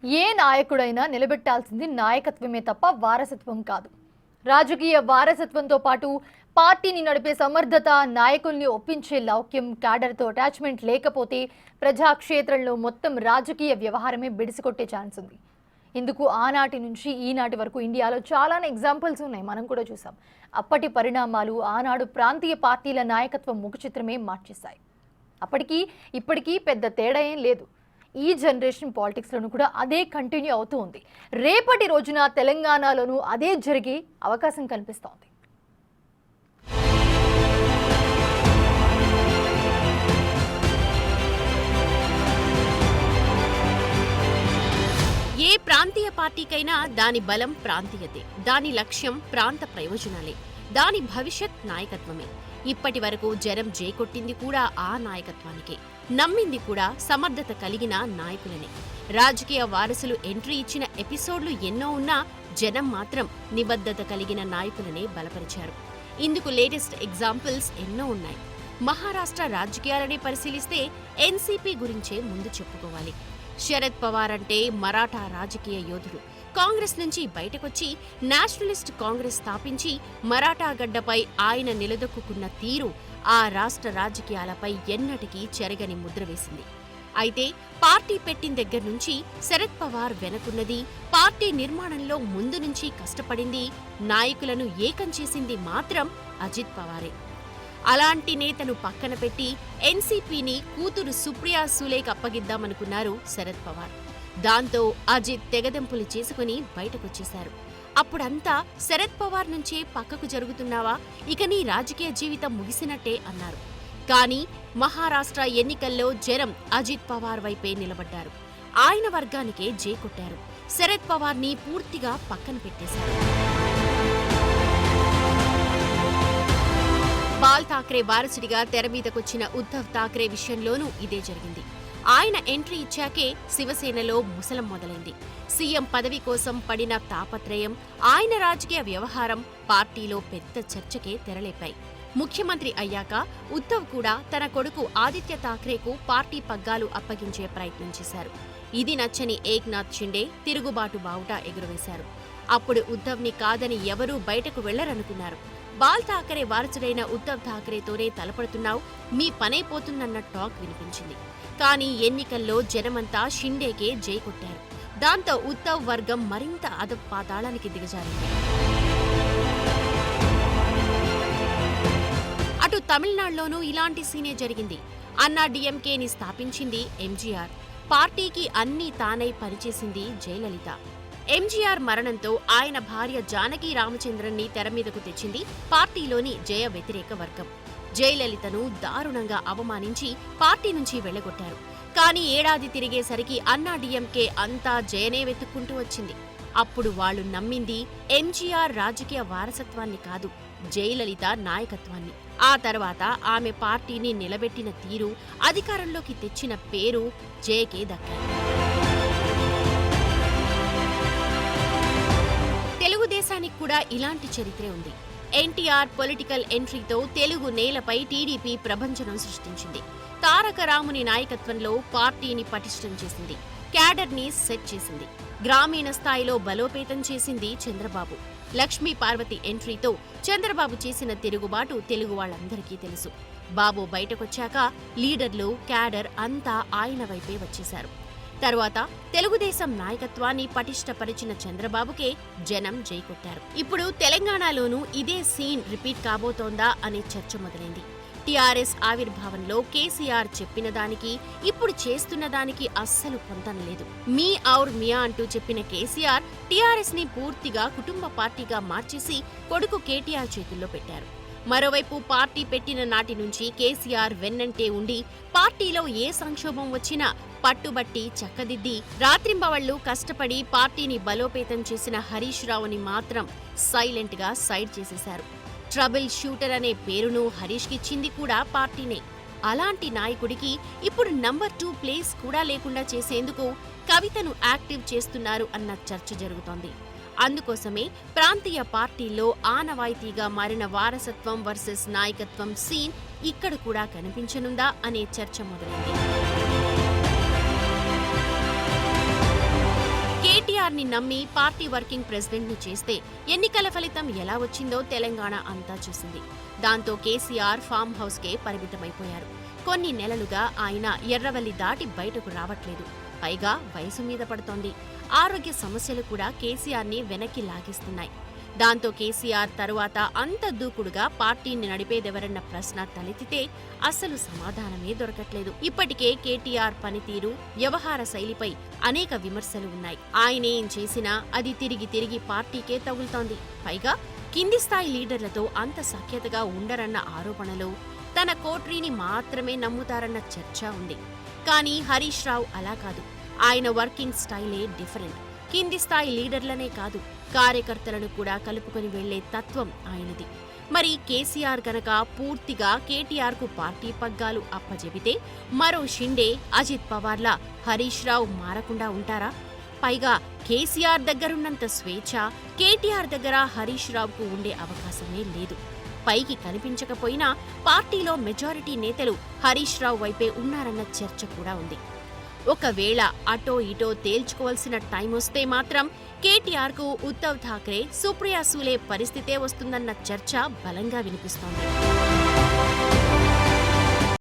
ఏ నాయకుడైనా నిలబెట్టాల్సింది నాయకత్వమే తప్ప వారసత్వం కాదు. రాజకీయ వారసత్వంతో పాటు పార్టీని నడిపే సమర్థత, నాయకుల్ని ఒప్పించే లౌక్యం, క్యాడర్తో అటాచ్మెంట్ లేకపోతే ప్రజాక్షేత్రంలో మొత్తం రాజకీయ వ్యవహారమే బిడిసికొట్టే ఛాన్స్ ఉంది. ఇందుకు ఆనాటి నుంచి ఈనాటి వరకు ఇండియాలో చాలానే ఎగ్జాంపుల్స్ ఉన్నాయి, మనం కూడా చూసాం. అప్పటి పరిణామాలు ఆనాడు ప్రాంతీయ పార్టీల నాయకత్వం ముఖచిత్రమే మార్చేశాయి. అప్పటికీ ఇప్పటికీ పెద్ద తేడా ఏం లేదు. ఈ జనరేషన్ పాలిటిక్స్లోనూ కూడా అదే కంటిన్యూ అవుతూ ఉంది. రేపటి రోజున తెలంగాణలోనూ అదే జరిగే అవకాశం కనిపిస్తోంది. ఏ ప్రాంతీయ పార్టీకైనా దాని బలం ప్రాంతీయతే, దాని లక్ష్యం ప్రాంత ప్రయోజనాలే, దాని భవిష్యత్ నాయకత్వమే. ఇప్పటి వరకు జనం జేకొట్టింది కూడా ఆ నాయకత్వానికే, నమ్మింది కూడా సమర్థత కలిగిన నాయకులనే. రాజకీయ వారసులు ఎంట్రీ ఇచ్చిన ఎపిసోడ్లు ఎన్నో ఉన్నా జనం మాత్రం నిబద్ధత కలిగిన నాయకులనే బలపరిచారు. ఇందుకు లేటెస్ట్ ఎగ్జాంపుల్స్ ఎన్నో ఉన్నాయి. మహారాష్ట్ర రాజకీయాలనే పరిశీలిస్తే ఎన్సీపీ గురించే ముందు చెప్పుకోవాలి. శరద్ పవార్ అంటే మరాఠా రాజకీయ యోధుడు. కాంగ్రెస్ నుంచి బయటకొచ్చి నేషనలిస్ట్ కాంగ్రెస్ స్థాపించి మరాఠా గడ్డపై ఆయన నిలదొక్కున్న తీరు ఆ రాష్ట్ర రాజకీయాలపై ఎన్నటికీ చెరగని ముద్ర వేసింది. అయితే పార్టీ పెట్టిన దగ్గర నుంచి శరద్ పవార్ వెనకున్నది, పార్టీ నిర్మాణంలో ముందు నుంచి కష్టపడింది, నాయకులను ఏకం చేసింది మాత్రం అజిత్ పవారే. అలాంటి నేతను పక్కన పెట్టి ఎన్సీపీని కూతురు సుప్రియా సూలేకి అప్పగిద్దామనుకున్నారు శరద్ పవార్. దాంతో అజిత్ తెగదెంపులు చేసుకుని బయటకొచ్చేశారు. అప్పుడంతా శరద్ పవార్ నుంచే పక్కకు జరుగుతున్నావా, ఇక నీ రాజకీయ జీవితం ముగిసినట్టే అన్నారు. కానీ మహారాష్ట్ర ఎన్నికల్లో జనం అజిత్ పవార్ వైపే నిలబడ్డారు. ఆయన వర్గానికే జేకొట్టారు. శరద్ పవార్ని పూర్తిగా పక్కన పెట్టేశారు. బాల్ ఠాక్రే వారసుడిగా తెరమీదకొచ్చిన ఉద్ధవ్ ఠాక్రే విషయంలోనూ ఇదే జరిగింది. ఆయన ఎంట్రీ ఇచ్చాకే శివసేనలో ముసలం మొదలైంది. సీఎం పదవి కోసం పడిన తాపత్రయం, ఆయన రాజకీయ వ్యవహారం పార్టీలో పెద్ద చర్చకే తెరలేపాయి. ముఖ్యమంత్రి అయ్యాక ఉద్ధవ్ కూడా తన కొడుకు ఆదిత్య ఠాక్రేకు పార్టీ పగ్గాలు అప్పగించే ప్రయత్నం చేశారు. ఇది నచ్చని ఏక్నాథ్ షిండే తిరుగుబాటు బావుట ఎగురవేశారు. అప్పుడు ఉద్ధవ్ని కాదని ఎవరూ బయటకు వెళ్లరనుకున్నారు. బాల్ ఠాకరే వారసుడైన ఉద్ధవ్ ఠాకరేతోనే తలపడుతున్నావు, మీ పనైపోతుందన్న టాక్ వినిపించింది. కానీ ఎన్నికల్లో జనమంతా షిండేకే జై కొట్టారు. దాంతో ఉద్ధవ్ వర్గం మరింత అధపాతాళానికి దిగజారింది. అటు తమిళనాడులోనూ ఇలాంటి సీనే జరిగింది. అన్నా డీఎంకేని స్థాపించింది ఎంజీఆర్. పార్టీకి అన్నీ తానై పనిచేసింది జయలలిత. ఎంజీఆర్ మరణంతో ఆయన భార్య జానకి రామచంద్రన్ని తెరమీదకు తెచ్చింది పార్టీలోని జయ వ్యతిరేక వర్గం. జయలలితను దారుణంగా అవమానించి పార్టీ నుంచి వెళ్లగొట్టారు. కానీ ఏడాది తిరిగేసరికి అన్నా డీఎంకే అంతా జయనే వెతుక్కుంటూ వచ్చింది. అప్పుడు వాళ్లు నమ్మింది ఎంజీఆర్ రాజకీయ వారసత్వాన్ని కాదు, జయలలిత నాయకత్వాన్ని. ఆ తర్వాత ఆమె పార్టీని నిలబెట్టిన తీరు, అధికారంలోకి తెచ్చిన పేరు జయకే దక్కాయి. తెలుగుదేశానికి కూడా ఇలాంటి చరిత్రే ఉంది. ఎన్టీఆర్ పొలిటికల్ ఎంట్రీతో తెలుగు నేలపై టీడీపీ ప్రభంజనం సృష్టించింది. తారక రాముని నాయకత్వంలో పార్టీని పటిష్టం చేసింది, క్యాడర్ని సెట్ చేసింది, గ్రామీణ స్థాయిలో బలోపేతం చేసింది చంద్రబాబు. లక్ష్మీ పార్వతి ఎంట్రీతో చంద్రబాబు చేసిన తిరుగుబాటు తెలుగు వాళ్ళందరికీ తెలుసు. బాబు బయటకొచ్చాక లీడర్లు, క్యాడర్ అంతా ఆయన వైపే వచ్చేశారు. తరువాత తెలుగుదేశం నాయకత్వాన్ని పటిష్టపరిచిన చంద్రబాబుకే జనం జైకొట్టారు. ఇప్పుడు తెలంగాణలోనూ ఇదే సీన్ రిపీట్ కాబోతోందా అనే చర్చ మొదలైంది. టీఆర్ఎస్ ఆవిర్భావంలో కేసీఆర్ చెప్పిన దానికి ఇప్పుడు చేస్తున్న దానికి అస్సలు పొంతన లేదు. మీ ఔర్ మియా అంటూ చెప్పిన కేసీఆర్ టీఆర్ఎస్ ని పూర్తిగా కుటుంబ పార్టీగా మార్చేసి కొడుకు కేటీఆర్ చేతుల్లో పెట్టారు. మరోవైపు పార్టీ పెట్టిన నాటి నుంచి కేసీఆర్ వెన్నంటే ఉండి పార్టీలో ఏ సంక్షోభం వచ్చినా పట్టుబట్టి చక్కదిద్ది రాత్రింబవళ్లు కష్టపడి పార్టీని బలోపేతం చేసిన హరీష్ రావుని మాత్రం సైలెంట్ గా సైడ్ చేసేశారు. ట్రబుల్ షూటర్ అనే పేరును హరీష్కిచ్చింది కూడా పార్టీనే. అలాంటి నాయకుడికి ఇప్పుడు నంబర్ 2 ప్లేస్ కూడా లేకుండా చేసేందుకు కవితను యాక్టివ్ చేస్తున్నారు అన్న చర్చ జరుగుతోంది. అందుకోసమే ప్రాంతీయ పార్టీల్లో ఆనవాయితీగా మారిన వారసత్వం వర్సెస్ నాయకత్వం సీన్ ఇక్కడ కూడా కనిపించనుందా అనే చర్చ మొదలైంది. ని నమ్మి పార్టీ వర్కింగ్ ప్రెసిడెంట్ ని చేస్తే ఎన్నికల ఫలితం ఎలా వచ్చిందో తెలంగాణ అంతా చూసింది. దాంతో కేసీఆర్ ఫామ్ హౌస్ కే పరిమితమైపోయారు. కొన్ని నెలలుగా ఆయన ఎర్రవల్లి దాటి బయటకు రావట్లేదు. పైగా వయసు మీద పడుతోంది. ఆరోగ్య సమస్యలు కూడా కేసీఆర్ ని వెనక్కి లాగేస్తున్నాయి. దాంతో కేసీఆర్ తరువాత అంత దూకుడుగా పార్టీని నడిపేదెవరన్న ప్రశ్న తలెత్తితే అసలు సమాధానమే దొరకట్లేదు. ఇప్పటికే కేటీఆర్ పనితీరు, వ్యవహార శైలిపై అనేక విమర్శలు ఉన్నాయి. ఆయనేం చేసినా అది తిరిగి తిరిగి పార్టీకే తగులుతోంది. పైగా కింది స్థాయి లీడర్లతో అంత సఖ్యతగా ఉండరన్న ఆరోపణలు, తన కోట్రీని మాత్రమే నమ్ముతారన్న చర్చ ఉంది. కానీ హరీష్ రావు అలా కాదు. ఆయన వర్కింగ్ స్టైలే డిఫరెంట్. కింది స్థాయి లీడర్లనే కాదు, కార్యకర్తలను కూడా కలుపుకొని వెళ్లే తత్వం ఆయనది. మరి కేసీఆర్ గనక పూర్తిగా కేటీఆర్ కు పార్టీ పగ్గాలు అప్పజెబితే మరో షిండే, అజిత్ పవార్లా హరీష్ రావు మారకుండా ఉంటారా? పైగా కేసీఆర్ దగ్గరున్నంత స్వేచ్ఛ కేటీఆర్ దగ్గర హరీష్ రావుకు ఉండే అవకాశమే లేదు. పైకి కనిపించకపోయినా పార్టీలో మెజారిటీ నేతలు హరీష్ రావు వైపే ఉన్నారన్న చర్చ కూడా ఉంది. ఒకవేళ అటో ఇటో తేల్చుకోవాల్సిన టైం వస్తే మాత్రం కేటీఆర్ కు ఉద్ధవ్ ఠాక్రే, సుప్రియా సూలే పరిస్థితే వస్తుందన్న చర్చ బలంగా వినిపిస్తోంది.